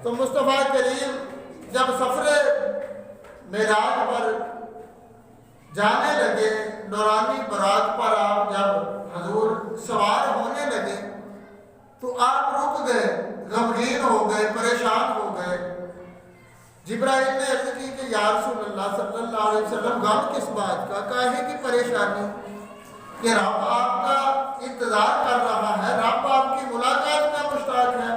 تو مصطفیٰ کریم جب سفر معراج پر جانے لگے، نورانی براق پر آپ جب حضور سوار ہونے لگے تو آپ رک گئے، غمگین ہو گئے، پریشان ہو گئے۔ جبرائیل نے عرض کی کہ یا رسول اللہ صلی اللہ علیہ وسلم غم کس بات کا، کاہے کی پریشانی؟ کہ رب آپ کا انتظار کر رہا ہے، رب آپ کی ملاقات کا مشتاق ہے۔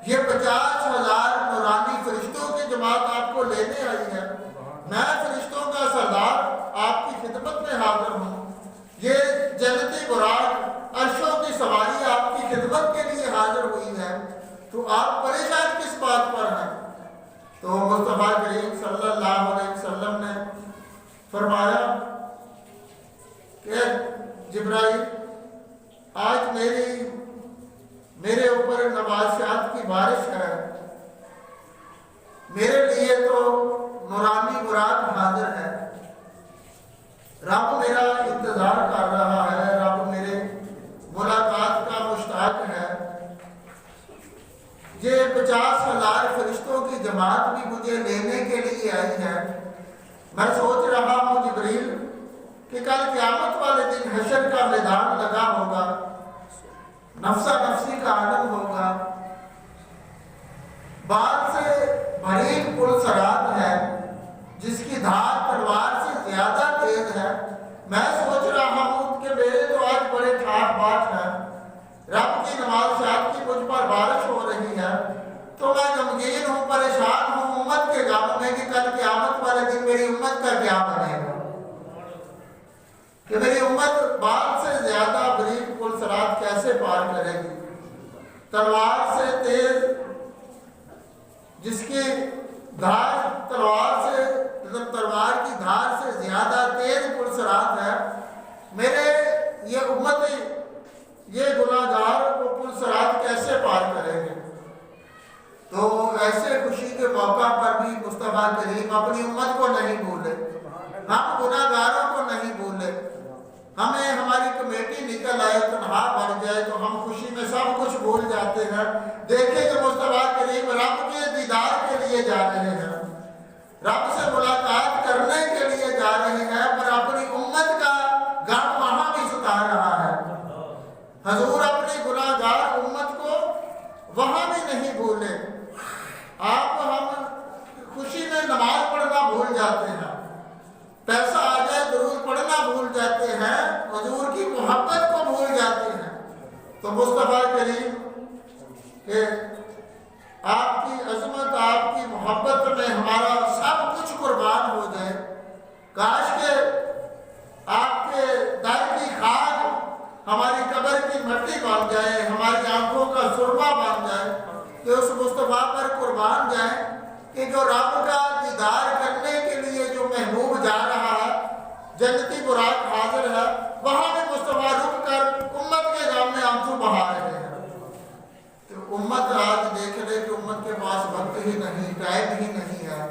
یہ 50,000 نورانی فرشتوں کی جماعت آپ کو لینے آئی ہے، میں فرشتوں کا سردار آپ کی خدمت میں حاضر ہوں۔ یہ جنتی براق عرشوں کی سواری آپ کی خدمت کے لیے حاضر ہوئی ہے، تو آپ پریشان کس بات پر ہیں؟ تو مصطفیٰ کریم صلی اللہ علیہ وسلم نے فرمایا کہ جبرائیل، آج میرے اوپر نوازشات کی بارش ہے، میرے لیے تو نورانی براق حاضر ہے، رب میرا انتظار کر رہا ہے، رب میرے ملاقات کا مشتاق ہے۔ یہ 50,000 فرشتوں کی جماعت بھی مجھے لینے کے لیے آئی ہے۔ میں سوچ رہا ہوں جبریل کہ کل قیامت والے دن حشر کا میدان لگا ہوگا، نفسا نفسی کا عالم ہوگا، بال سے بھری پل صراط ہے جس کی دھار تلوار سے زیادہ تیز ہے۔ میں سوچ رہا ہوں کہ میرے تو آج بڑے ٹھاٹ باٹ ہیں، رب کی نوازشات کی مجھ پر بارش ہو رہی ہے، تو میں غمگین ہوں، پریشان ہوں امت کے غم میں کہ کل قیامت والے دن میری امت کا کیا بنے گا، کہ میری امت بال سے زیادہ بریک پل صراط کیسے پار کرے گی۔ تلوار سے تیز، جس کی دھار تلوار کی دھار سے زیادہ تیز پل صراط ہے، میرے یہ امتی، یہ گناہگار وہ پل صراط کیسے پار کریں گے؟ تو ایسے خوشی کے موقع پر بھی مصطفیٰ کریم اپنی امت کو نہیں بھولے، ہم گناہگاروں کو نہیں بھولے۔ ہمیں ہماری کمیٹی نکل آئے، تنہا بڑھ جائے تو ہم خوشی میں سب کچھ بھول جاتے ہیں۔ دیکھیں کہ مصطفیٰ کریم رب کے دیدار کے لیے جا رہے ہیں، رب سے ملاقات کرنے کے لیے جا رہے ہیں، پر اپنی امت کا غم وہاں بھی ستا رہا ہے۔ حضور اپنی گناہگار امت کو وہاں بھی نہیں بھولے۔ ہم خوشی میں نماز پڑھنا بھول جاتے ہیں، پیسہ آ جائے درود پڑھنا بھول جاتے ہیں، حضور کی محبت کو بھول جاتے ہیں۔ تو مصطفیٰ کریم کہ آپ کی عظمت، آپ کی محبت میں ہمارا سب کچھ قربان ہو جائے، کاش کہ آپ کے در کی خاک ہماری قبر کی مٹی بن جائے، ہماری آنکھوں کا سرما بن جائے، کہ اس مصطفیٰ پر قربان جائیں کہ جو رب کا دیدار کرنے کے لیے جو محبوب جا رہا ہے، جنتی براق حاضر ہے، وہاں بھی مصطفیٰ رک کر امت کے غم میں آنسو بہا رہے ہیں۔ تو امت آج دیکھ لے کہ امت کے پاس وقت ہی نہیں، ٹائم ہی نہیں ہے،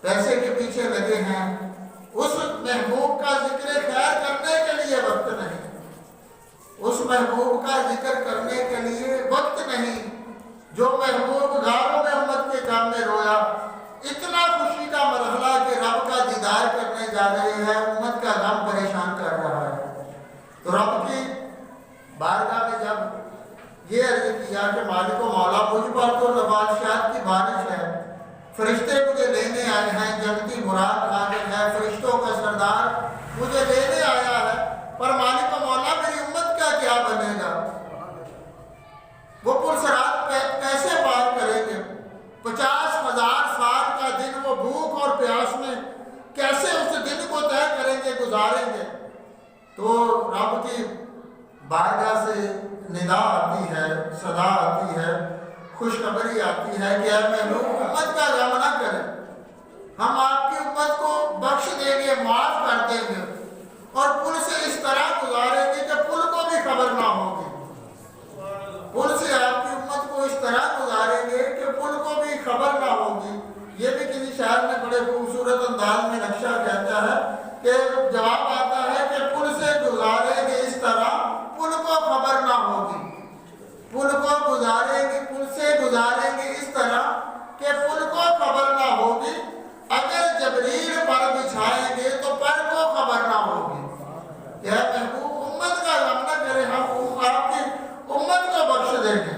پیسے کے پیچھے لگے ہیں، اس محبوب کا ذکر خیر کرنے کے لیے وقت نہیں، اس محبوب کا ذکر کرنے کے لیے وقت نہیں، جو محبوب غاروں میں امت کے غم میں رویا۔ اتنا خوشی کا مرحلہ کہ رب کا دیدار کرنے جا رہے ہیں، امت کا غم پریشان کر رہا ہے۔ تو رب کی بارگاہ میں جب یہ عرض کیا کہ مالک و مولا مجھ پر تو نوازشات کی بارش ہے، فرشتے مجھے لینے آئے ہیں، جنتی براق حاضر ہے، فرشتوں کا سردار مجھے لینے آیا ہے، پر مالک و مولا میری امت کا کیا بنے گا؟ وہ پل صراط کیسے پار کریں گے؟ 50,000 سال کا دن وہ بھوک اور پیاس میں کیسے اس دن کو طے کریں گے، گزاریں گے؟ تو رب کی بارگاہ سے ندا آتی ہے، صدا آتی ہے، خوشخبری آتی ہے کہ اے محبوب امت کا غم نہ کریں، ہم آپ کی امت کو بخش دیں گے، معاف کر دیں گے، اور پل سے اس طرح گزاریں گے کہ پل کو بھی خبر نہ ہوگی، پل سے آپ کی امت کو اس طرح گزاریں گے کہ پل کو بھی خبر نہ ہوگی۔ یہ بھی کسی شاعر نے بڑے خوبصورت انداز میں نقشہ